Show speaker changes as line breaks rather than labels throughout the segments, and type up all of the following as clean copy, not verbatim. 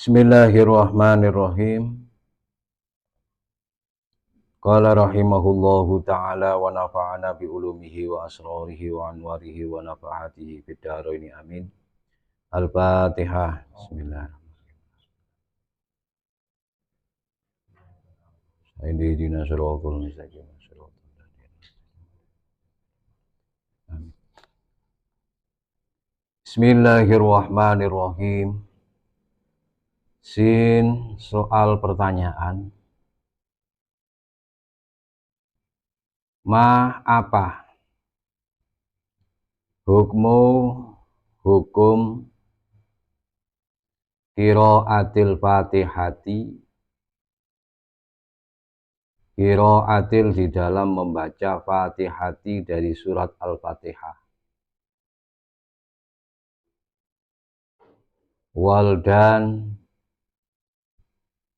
Bismillahirrahmanirrahim. Qala rahimahullahu ta'ala wa nafa'ana bi ulumihi wa asrarihi wa anwarihi wa nafa'atihi fid dharaini amin. Al-Fatihah. Bismillahirrahmanirrahim. Ihdina shiratal mustaqim. Bismillahirrahmanirrahim. Sin, soal pertanyaan. Ma apa? Hukum qiraatil Fatihati, qiraatil di dalam membaca Fatihati dari surat Al-Fatihah. Wal dan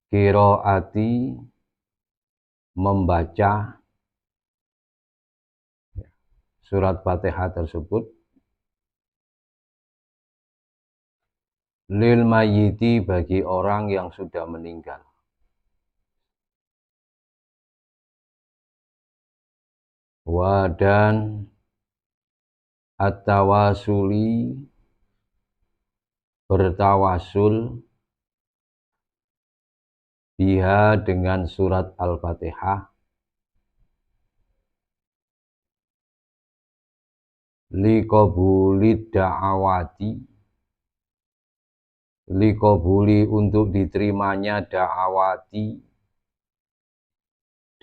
qiraati membaca surat Fatihah tersebut lil mayyiti bagi orang yang sudah meninggal. Wa dan at-tawasuli bertawasul biha dengan surat Al-Fatihah liqabuli da'awati, liqabuli untuk diterimanya da'awati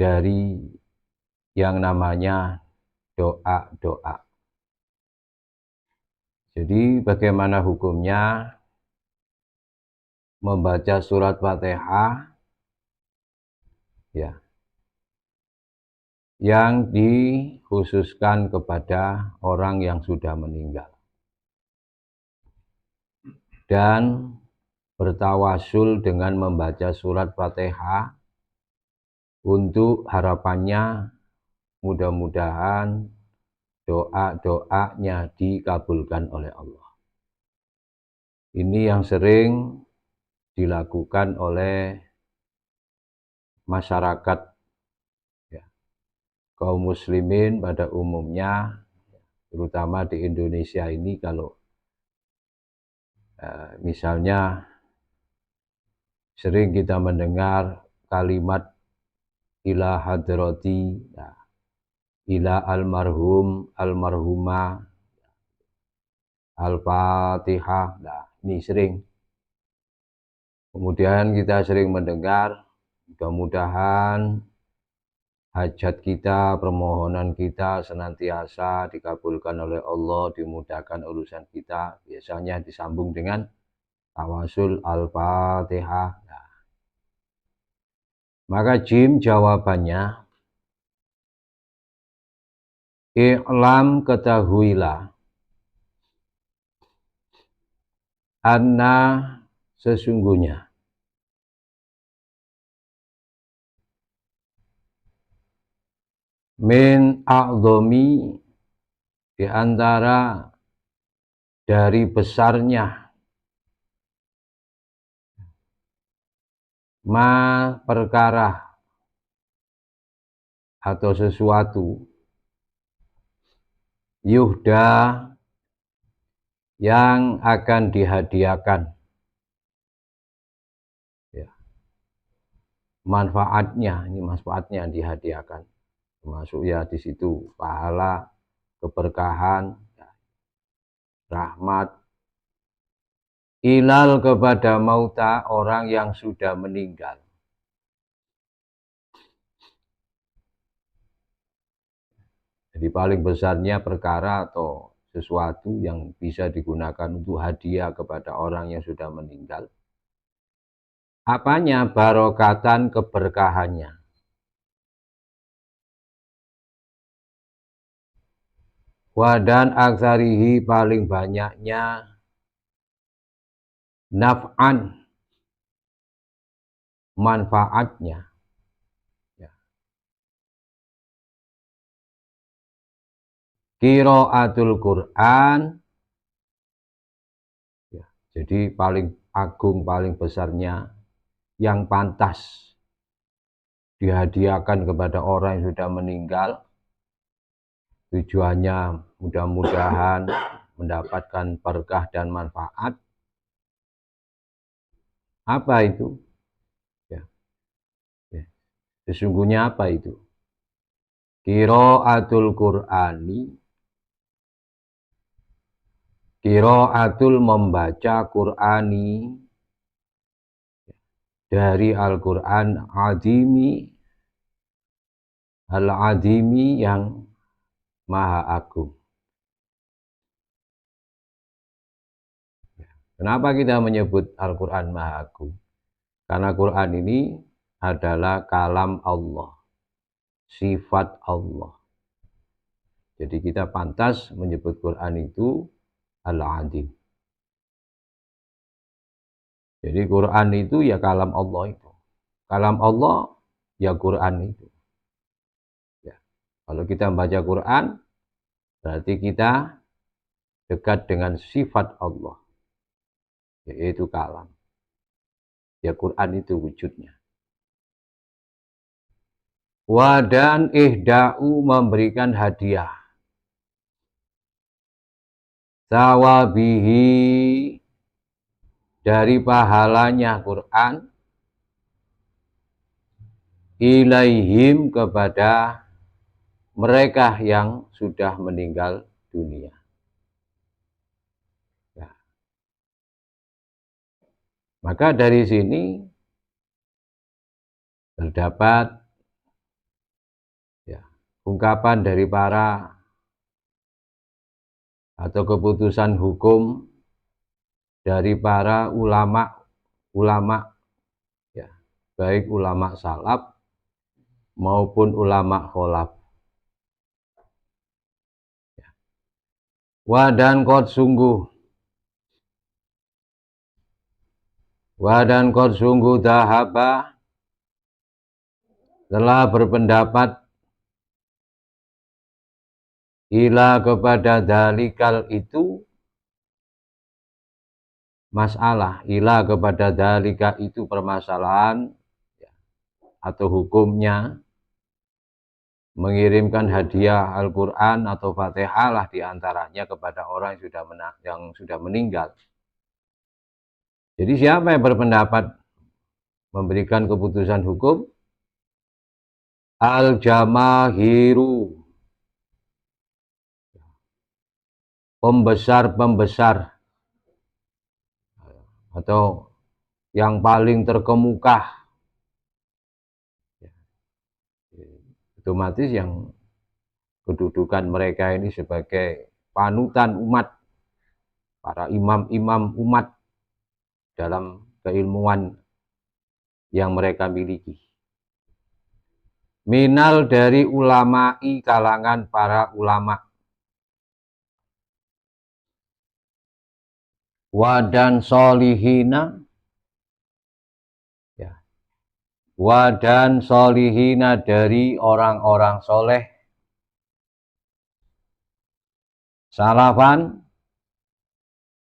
dari yang namanya doa-doa. Jadi bagaimana hukumnya membaca surat Fatihah ya, yang dikhususkan kepada orang yang sudah meninggal, dan bertawasul dengan membaca surat Fatihah untuk harapannya mudah-mudahan doa-doanya dikabulkan oleh Allah. Ini yang sering dilakukan oleh masyarakat ya, kaum muslimin pada umumnya, terutama di Indonesia ini. Kalau misalnya sering kita mendengar kalimat ila hadrati, ya, ila almarhum, almarhumah, Al-Fatihah, nah ini sering. Kemudian kita sering mendengar mudah-mudahan hajat kita, permohonan kita senantiasa dikabulkan oleh Allah, dimudahkan urusan kita. Biasanya disambung dengan tawasul Al-Fatihah. Nah, maka Jim jawabannya, i'lam ketahuilah, anna sesungguhnya, min a'dhomi di antara dari besarnya, ma perkara atau sesuatu, yuhda yang akan dihadiahkan, ya, manfaatnya, ini manfaatnya dihadiahkan, termasuk ya di situ pahala, keberkahan, ya, rahmat, ilal kepada mauta orang yang sudah meninggal. Jadi paling besarnya perkara atau sesuatu yang bisa digunakan untuk hadiah kepada orang yang sudah meninggal. Apanya? Barokatan, keberkahannya. Wadan aksarihi paling banyaknya, naf'an manfaatnya. Ya. Qiraatul Quran. Ya. Jadi paling agung, paling besarnya, yang pantas dihadiahkan kepada orang yang sudah meninggal. Tujuannya mudah-mudahan mendapatkan berkah dan manfaat. Apa itu? Ya. Ya. Sesungguhnya apa itu? Qiraatul Qur'ani. Qiraatul membaca Qur'ani dari Al-Qur'an Azimi, Al-Azimi yang Maha Agung. Kenapa kita menyebut Al-Quran Maha Agung? Karena Quran ini adalah kalam Allah, sifat Allah. Jadi kita pantas menyebut Quran itu Al-Azim. Jadi Quran itu ya kalam Allah itu. Kalam Allah ya Quran itu. Ya. Kalau kita membaca Quran, berarti kita dekat dengan sifat Allah, yaitu kalam. Ya Quran itu wujudnya. Wadan ihda'u memberikan hadiah. Sawabihi dari pahalanya Quran. Ilaihim kepada mereka yang sudah meninggal dunia. Ya. Maka dari sini terdapat ya, ungkapan dari para atau keputusan hukum dari para ulama ya, baik ulama salaf maupun ulama kholaf. Ya. Wadan kot sungguh dahaba telah berpendapat ila kepada dalikal itu masalah, ila kepada dalika itu permasalahan ya, atau hukumnya mengirimkan hadiah Al-Quran atau Fatihah lah diantaranya kepada orang yang sudah meninggal. Jadi siapa yang berpendapat memberikan keputusan hukum? Al-Jamahiru, pembesar-pembesar atau yang paling terkemuka. Otomatis yang kedudukan mereka ini sebagai panutan umat, para imam-imam umat dalam keilmuan yang mereka miliki. Minal dari ulama'i kalangan para ulama. Wadan solihina ya. Wadan solihina dari orang-orang soleh. Salafan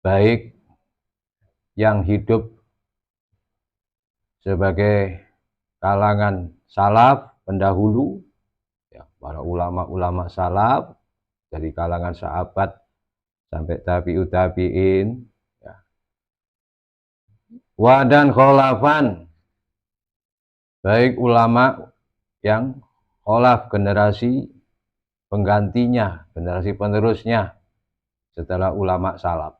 baik yang hidup sebagai kalangan salaf pendahulu ya, para ulama-ulama salaf dari kalangan sahabat sampai tabi'ut tabi'in ya. Wadan kholafan baik ulama yang kholaf, generasi penggantinya, generasi penerusnya setelah ulama salaf,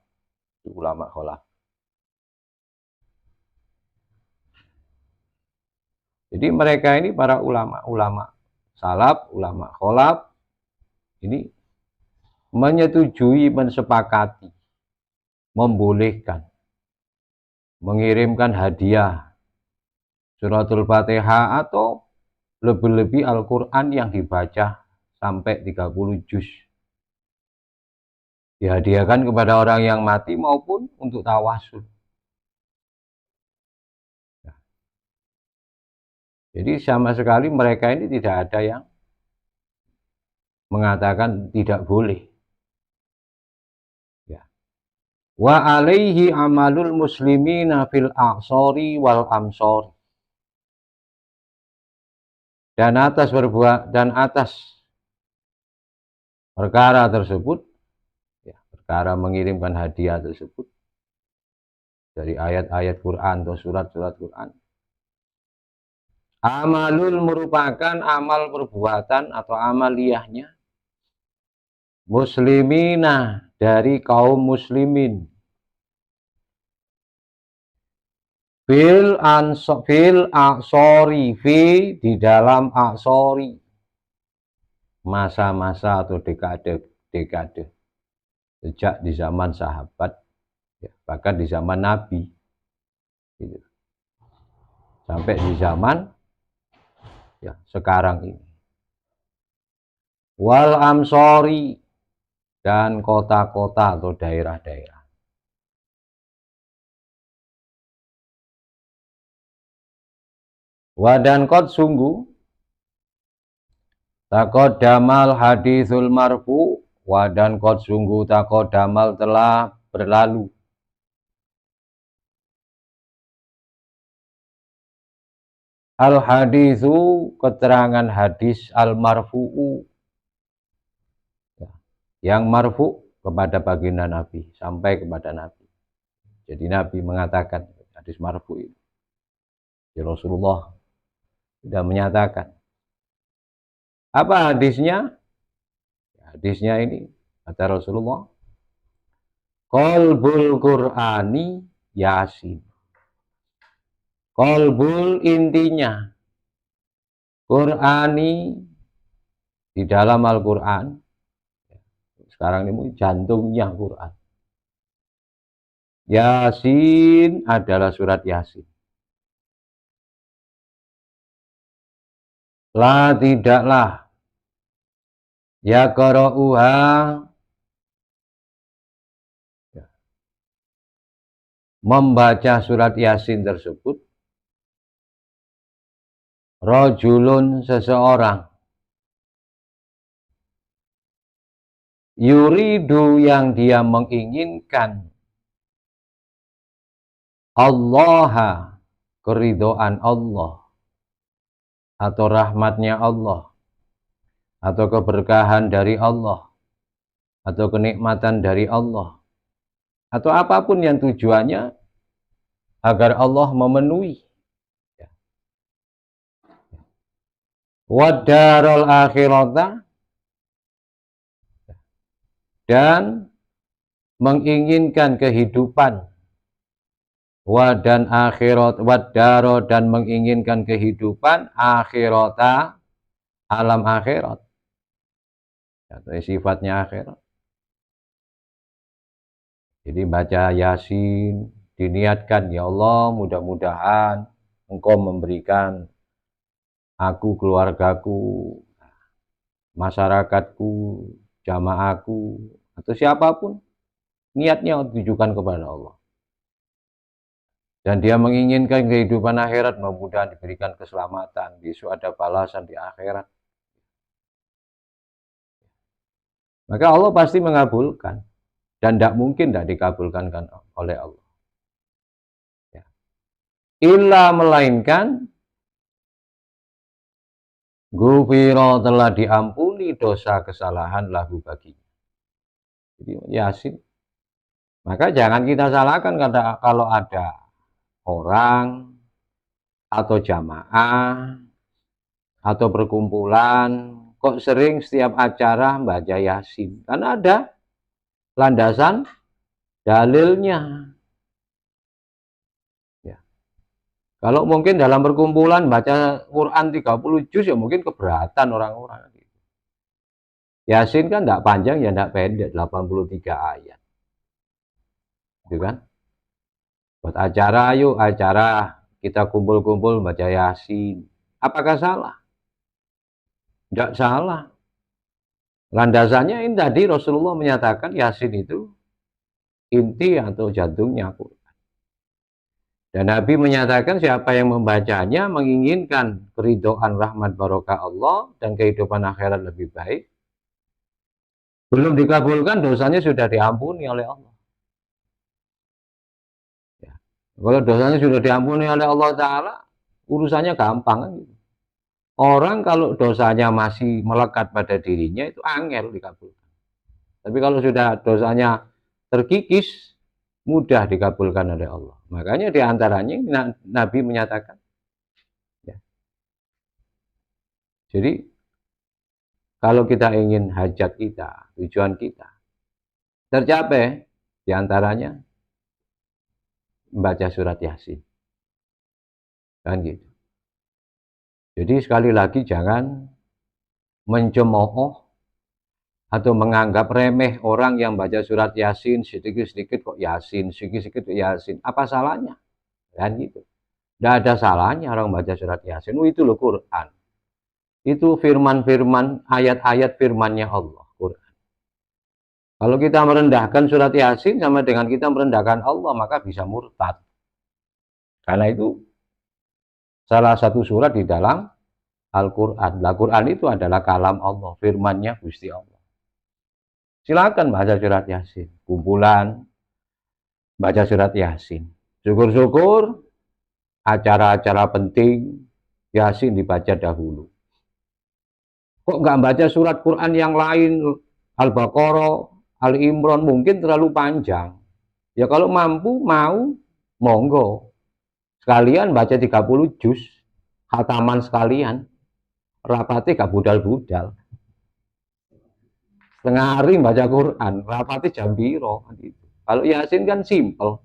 ulama kholaf. Jadi mereka ini para ulama salaf, ulama kholaf ini menyetujui, mensepakati, membolehkan mengirimkan hadiah suratul Fatihah atau lebih-lebih Al-Quran yang dibaca sampai 30 juz. Dihadiahkan kepada orang yang mati maupun untuk tawasul. Jadi sama sekali mereka ini tidak ada yang mengatakan tidak boleh. Ya. Wa alaihi amalul muslimina fil a'sori wal amsori. Dan atas perkara tersebut, ya, perkara mengirimkan hadiah tersebut dari ayat-ayat Quran atau surat-surat Quran. Amalul merupakan amal perbuatan atau amaliyahnya muslimina dari kaum muslimin. Fil a'sori, di dalam a'sori, masa-masa atau dekade sejak di zaman sahabat, ya, bahkan di zaman Nabi, gitu, sampai di zaman, ya, sekarang ini. Wal amsori, dan kota-kota atau daerah-daerah. Wadan kot sungguh takodamal hadisul marfu, wadan kot sungguh takodamal telah berlalu al hadisu, keterangan hadis al marfu'u, yang marfu kepada baginda Nabi, sampai kepada Nabi. Jadi Nabi mengatakan, hadis marfu itu, ya, Rasulullah sudah menyatakan. Apa hadisnya? Hadisnya ini kata Rasulullah, qalbul Qur'ani Yasin. Qalbul, intinya Qur'ani, di dalam Al-Quran. Sekarang ini jantungnya Quran. Yasin adalah surat Yasin. La, tidaklah, ya qara'uha, membaca surat Yasin tersebut, rajulun, seseorang, yuridu, yang dia menginginkan, Allah, keridhaan Allah, atau rahmatnya Allah, atau keberkahan dari Allah, atau kenikmatan dari Allah, atau apapun yang tujuannya agar Allah memenuhi. Wadarul akhirata, dan menginginkan kehidupan. Wadan akhirat, wadaro, dan menginginkan kehidupan, akhirata, alam akhirat, atau sifatnya akhirat. Jadi baca Yasin, diniatkan, ya Allah, mudah-mudahan Engkau memberikan aku, keluargaku, masyarakatku, jamaahku, atau siapapun, niatnya ditujukan kepada Allah. Dan dia menginginkan kehidupan akhirat, mudah-mudahan diberikan keselamatan, besok ada balasan di akhirat. Maka Allah pasti mengabulkan. Dan tidak mungkin tidak dikabulkan oleh Allah. Ya. Illa, melainkan, gufiro, telah diampuni dosa kesalahan lahu baginya. Jadi Yasin. Maka jangan kita salahkan kalau ada orang atau jamaah atau perkumpulan kok sering setiap acara baca Yasin. Karena ada landasan dalilnya. Ya. Kalau mungkin dalam perkumpulan baca Quran 30 juz, ya mungkin keberatan orang-orang. Yasin kan tidak panjang, ya tidak pendek, 83 ayat. Gitu kan? Buat acara, yuk acara, kita kumpul-kumpul baca Yasin. Apakah salah? Tidak salah. Landasannya ini tadi Rasulullah menyatakan Yasin itu inti atau jantungnya Quran. Dan Nabi menyatakan siapa yang membacanya menginginkan keridhaan, rahmat, barokah Allah dan kehidupan akhirat lebih baik, belum dikabulkan, dosanya sudah diampuni oleh Allah. Kalau dosanya sudah diampuni oleh Allah Ta'ala, urusannya gampang kan gitu. Orang kalau dosanya masih melekat pada dirinya itu angel dikabulkan. Tapi kalau sudah dosanya terkikis, mudah dikabulkan oleh Allah. Makanya diantaranya Nabi menyatakan, ya. Jadi kalau kita ingin hajat kita, tujuan kita tercapai, diantaranya membaca surat Yasin, kan gitu. Jadi sekali lagi jangan mencemooh atau menganggap remeh orang yang baca surat Yasin sedikit-sedikit kok Yasin, sedikit-sedikit kok Yasin. Apa salahnya? Kan gitu. Tidak ada salahnya orang baca surat Yasin. Itu loh Quran. Itu firman-firman, ayat-ayat firmannya Allah. Quran. Kalau kita merendahkan surat Yasin sama dengan kita merendahkan Allah, maka bisa murtad. Karena itu salah satu surat di dalam Al-Quran. Al-Quran itu adalah kalam Allah, firmannya Gusti Allah. Silakan baca surat Yasin, kumpulan baca surat Yasin. Syukur-syukur acara-acara penting Yasin dibaca dahulu. Kok nggak baca surat Quran yang lain, Al-Baqarah, Al-Imran, mungkin terlalu panjang. Ya kalau mampu, mau, monggo. Sekalian baca 30 juz, khataman sekalian. Rapati gak budal-budal. Setengah hari baca Quran, rapati jam piro. Kalau Yasin kan simple.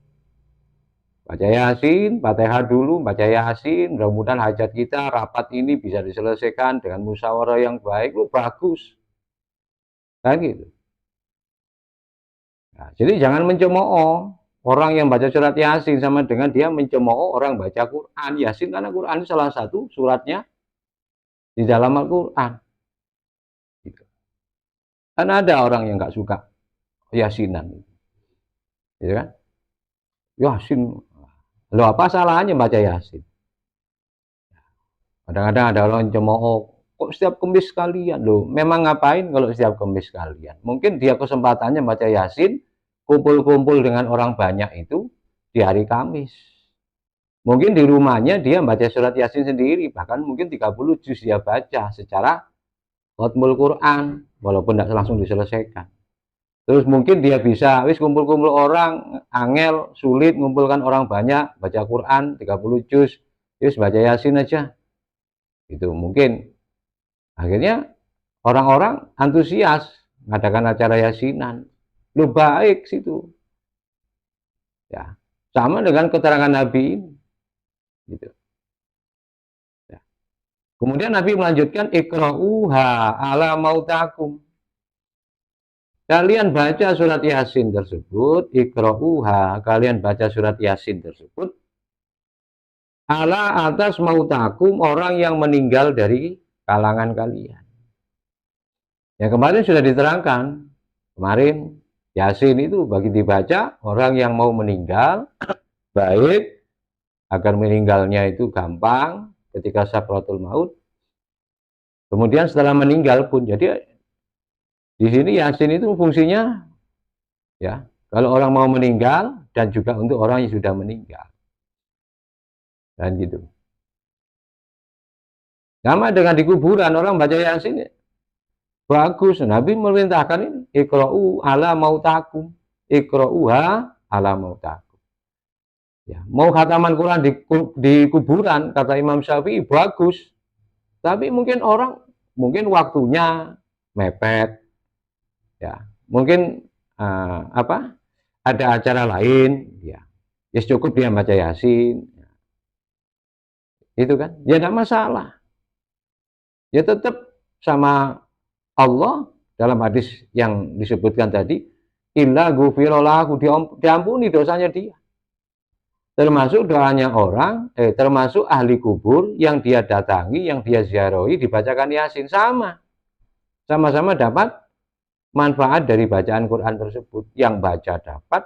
Baca Yasin, Fatihah dulu, baca Yasin, mudah-mudahan hajat kita, rapat ini bisa diselesaikan dengan musyawarah yang baik, lu bagus. Kan gitu. Nah, jadi jangan mencemooh orang yang baca surat Yasin sama dengan dia mencemooh orang baca Quran. Yasin karena Quran itu salah satu suratnya di dalam Al-Quran. Gitu. Kan ada orang yang nggak suka Yasinan. Gitu kan? Yasin. Loh apa salahnya baca Yasin? Kadang-kadang ada orang yang cemooh, kok setiap Kemis sekalian? Loh, memang ngapain kalau setiap Kemis sekalian? Mungkin dia kesempatannya baca Yasin, kumpul-kumpul dengan orang banyak itu di hari Kamis. Mungkin di rumahnya dia baca surat Yasin sendiri, bahkan mungkin 30 juz dia baca secara khatmul Quran, walaupun tidak langsung diselesaikan. Terus mungkin dia bisa, wis kumpul-kumpul orang, angel, sulit mengumpulkan orang banyak, baca Quran 30 juz, wis baca Yasin aja. Itu mungkin. Akhirnya orang-orang antusias mengadakan acara Yasinan. Lu baik situ. Ya, sama dengan keterangan Nabi ini. Gitu. Ya. Kemudian Nabi melanjutkan ikra'uha ala mautakum. Kalian baca surat Yasin tersebut, ikra'uha, kalian baca surat Yasin tersebut ala atas mautakum, orang yang meninggal dari kalangan kalian. Ya kemarin sudah diterangkan. Kemarin Yasin itu bagi dibaca orang yang mau meninggal baik agar meninggalnya itu gampang ketika sakratul maut. Kemudian setelah meninggal pun, jadi di sini Yasin itu fungsinya ya kalau orang mau meninggal dan juga untuk orang yang sudah meninggal. Dan gitu. Sama dengan di kuburan orang baca Yasin ya. Bagus. Nabi memerintahkan ini ikra'u ala mautakum. Ikra'uha ala mautakum. Ya, mau khataman Quran di kuburan kata Imam Syafi'i bagus. Tapi mungkin orang mungkin waktunya mepet. Ya, mungkin ada acara lain, ya cukup dia baca Yasin, itu kan, ya tidak masalah, ya tetap sama Allah dalam hadis yang disebutkan tadi, illa ghufirallahu, diampuni dosanya dia, termasuk doanya orang, termasuk ahli kubur yang dia datangi, yang dia ziarahi, dibacakan Yasin, sama-sama dapat manfaat dari bacaan Quran tersebut. Yang baca dapat,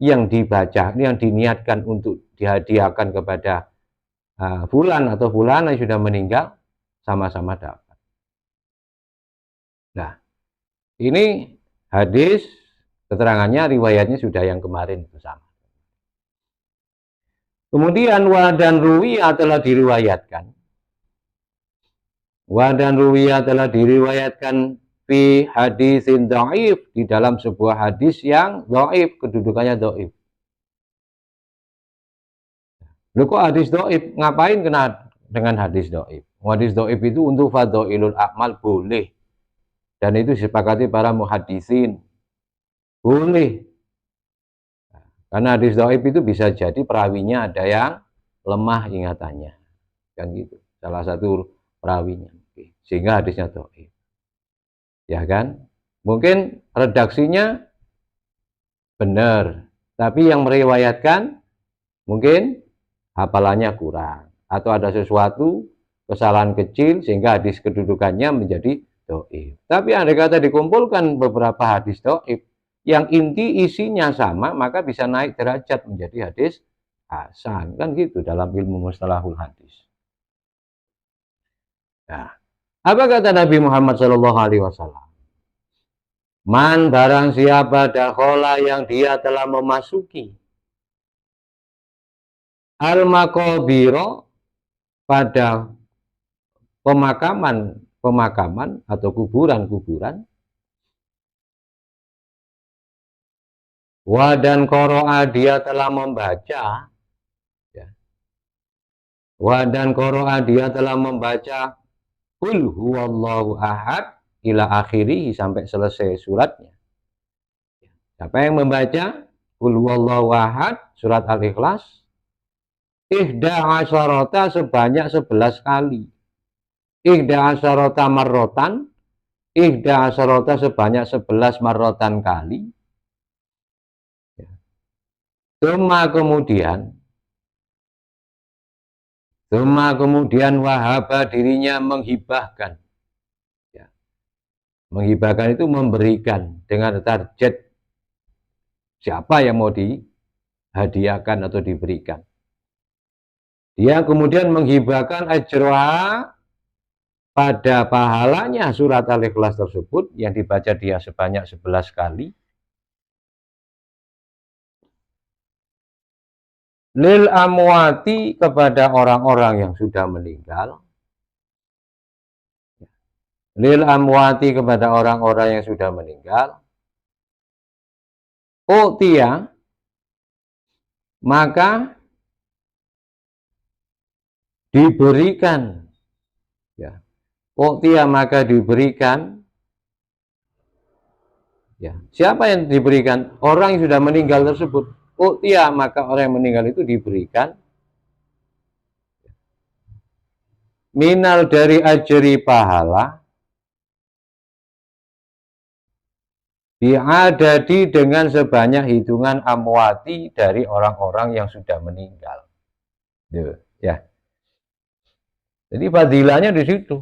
yang dibaca, yang diniatkan untuk dihadiahkan kepada fulan atau fulana yang sudah meninggal, sama-sama dapat. Nah, ini hadis keterangannya, riwayatnya sudah yang kemarin bersama. Kemudian wa dan ruwiya telah diriwayatkan. Wa dan ruwiya telah diriwayatkan fi hadisin dhaif, di dalam sebuah hadis yang dhaif, kedudukannya dhaif. Loh kok hadis dhaif? Ngapain kena dengan hadis dhaif? Hadis dhaif itu untuk fadhailul a'mal boleh. Dan itu disepakati para muhaddisin. Boleh. Karena hadis dhaif itu bisa jadi perawinya ada yang lemah ingatannya. Kan gitu. Salah satu perawinya. Sehingga hadisnya dhaif. Ya kan? Mungkin redaksinya benar, tapi yang meriwayatkan mungkin hafalannya kurang. Atau ada sesuatu kesalahan kecil sehingga hadis kedudukannya menjadi dhaif. Tapi andai kata dikumpulkan beberapa hadis dhaif yang inti isinya sama, maka bisa naik derajat menjadi hadis hasan. Kan gitu dalam ilmu mustalahul hadis. Nah, apa kata Nabi Muhammad SAW? Man barang siapa dakhola yang dia telah memasuki al-maqabiro pada pemakaman atau kuburan-kuburan, wa dan qara'a dia telah membaca, ya. Wa dan qara'a dia telah membaca qul huwallahu ahad ila akhirih sampai selesai suratnya. Siapa yang membaca qul huwallahu ahad surat Al-Ikhlas ihda asyarata sebanyak 11 kali. Ihda asyarata marrotan, ihda asyarata sebanyak 11 marrotan kali. Suma kemudian wahaba dirinya menghibahkan. Ya. Menghibahkan itu memberikan dengan target siapa yang mau dihadiahkan atau diberikan. Dia kemudian menghibahkan ajroha pada pahalanya surat Al-Ikhlas tersebut yang dibaca dia sebanyak 11 kali. Lil amwati kepada orang-orang yang sudah meninggal. Lil amwati kepada orang-orang yang sudah meninggal. Utia maka diberikan, ya. Utia maka diberikan, ya. Siapa yang diberikan? Orang yang sudah meninggal tersebut. Utia maka orang yang meninggal itu diberikan minal dari ajri pahala diadadi dengan sebanyak hitungan amwati dari orang-orang yang sudah meninggal. Ya. Jadi fadilahnya di situ.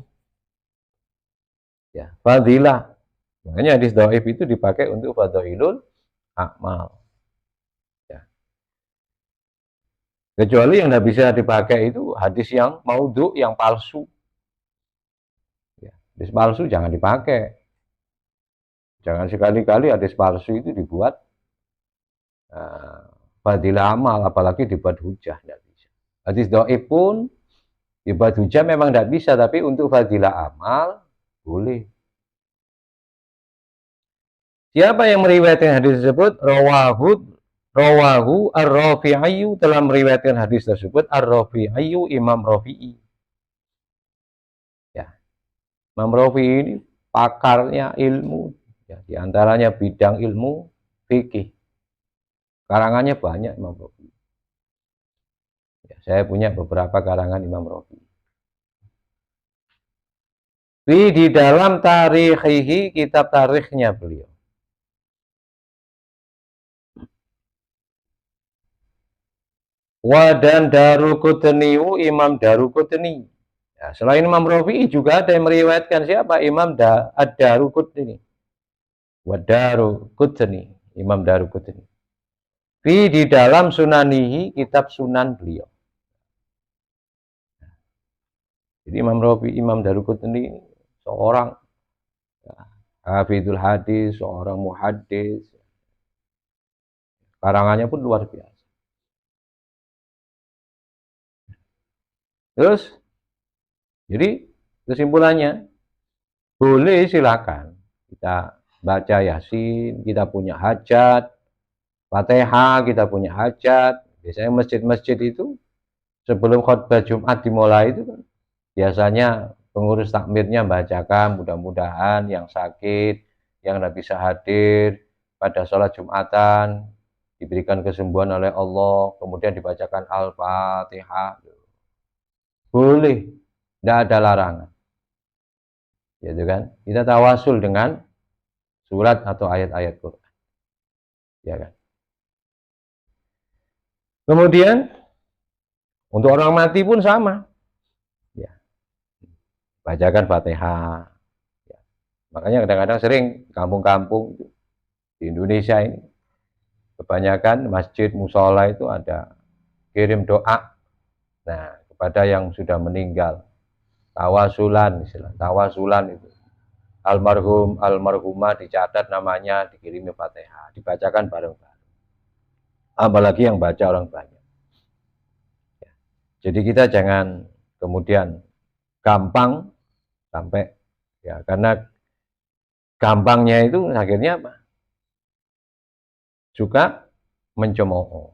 Ya, fadilah. Makanya hadis dhaif itu dipakai untuk fadailul a'mal. Ya. Kecuali yang tidak bisa dipakai itu hadis yang maudhu, yang palsu. Ya, hadis palsu jangan dipakai. Jangan sekali-kali hadis palsu itu dibuat fadilah amal, apalagi dibuat hujah. Tidak bisa. Hadis dhaif pun dibuat hujah memang tidak bisa, tapi untuk fadilah amal boleh. Siapa yang meriwayatkan hadis tersebut? Rawahu ar-Rafi'i telah meriwayatkan hadis tersebut ar-Rafi'i Imam Rafi'i. Ya. Imam Rafi'i ini pakarnya ilmu, ya, di antaranya bidang ilmu fikih. Karangannya banyak Imam Rafi'i. Ya, saya punya beberapa karangan Imam Rafi'i. Di dalam tarikhihi, kitab tarikhnya beliau. Wa dan Daruqutni, Imam Daruqutni. Ya, selain Imam Rafi'i juga ada yang meriwayatkan siapa? Imam Ad-Daruqutni. Wa Daruqutni, Imam Daruqutni. Di dalam sunanihi, kitab sunan beliau. Jadi Imam Rafi'i, Imam Daruqutni ini seorang hafidhul hadis, seorang muhaddis. Karangannya pun luar biasa. Terus, jadi kesimpulannya, boleh silakan kita baca Yasin, kita punya hajat, Fatihah, kita punya hajat. Biasanya masjid-masjid itu sebelum khutbah Jumat dimulai itu kan biasanya pengurus takmirnya bacakan, mudah-mudahan yang sakit, yang tidak bisa hadir pada sholat Jumatan diberikan kesembuhan oleh Allah, kemudian dibacakan Al-Fatihah. Boleh, tidak ada larangan. Gitu kan? Kita tawasul dengan surat atau ayat-ayat Quran. Ya kan? Kemudian untuk orang mati pun sama. Ya, bacakan Fatihah. Ya. Makanya kadang-kadang sering kampung-kampung di Indonesia ini kebanyakan masjid musola itu ada kirim doa. Nah, kepada yang sudah meninggal. Tawasulan, istilah tawasulan itu. Almarhum, almarhumah dicatat namanya, dikirimi Fatihah, dibacakan bareng-bareng. Apalagi yang baca orang banyak. Ya. Jadi kita jangan kemudian gampang sampai ya, karena gampangnya itu akhirnya apa? Suka mencemooh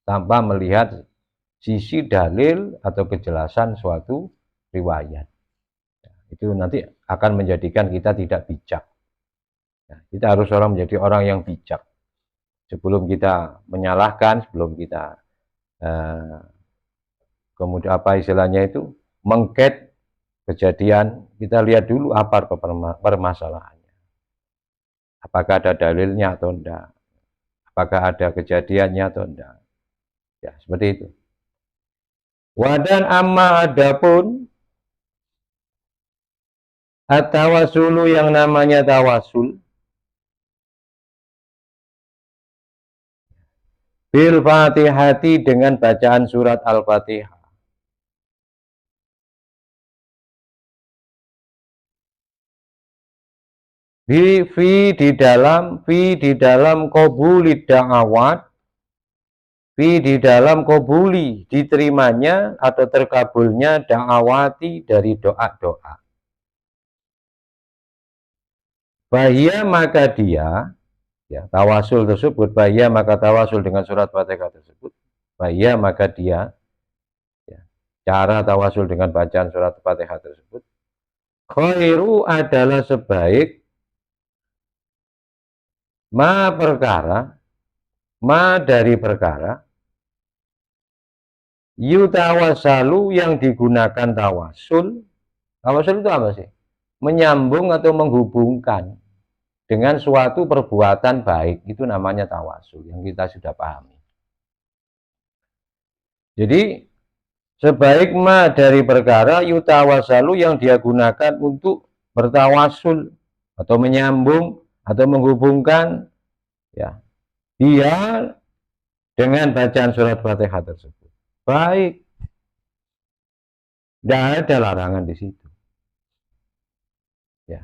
tanpa melihat sisi dalil atau kejelasan suatu riwayat. Itu nanti akan menjadikan kita tidak bijak. Nah, kita harus menjadi orang yang bijak. Sebelum kita menyalahkan, sebelum kita kemudian apa istilahnya itu mengket kejadian, kita lihat dulu apa permasalahannya. Apakah ada dalilnya atau tidak? Apakah ada kejadiannya atau tidak? Ya, seperti itu. Wadan amma adapun at-tawasulu yang namanya tawasul bil fatihati dengan bacaan surat al-fatihah. Fi di dalam qabuli da'awat, fi di dalam qabuli diterimanya atau terkabulnya da'awati dari doa-doa. Bahia maka dia, ya, tawasul tersebut, bahia maka tawasul dengan surat Fatihah tersebut, bahia maka dia, ya, cara tawasul dengan bacaan surat Fatihah tersebut, khairu adalah sebaik ma perkara, ma dari perkara, yutawasalu yang digunakan tawasul. Tawasul itu apa sih? Menyambung atau menghubungkan dengan suatu perbuatan baik, itu namanya tawasul yang kita sudah pahami. Jadi sebaik ma dari perkara yutawasalu yang dia gunakan untuk bertawasul atau menyambung atau menghubungkan, ya, dia dengan bacaan surat Fatihah tersebut. Baik, tidak ada larangan di situ. Ya.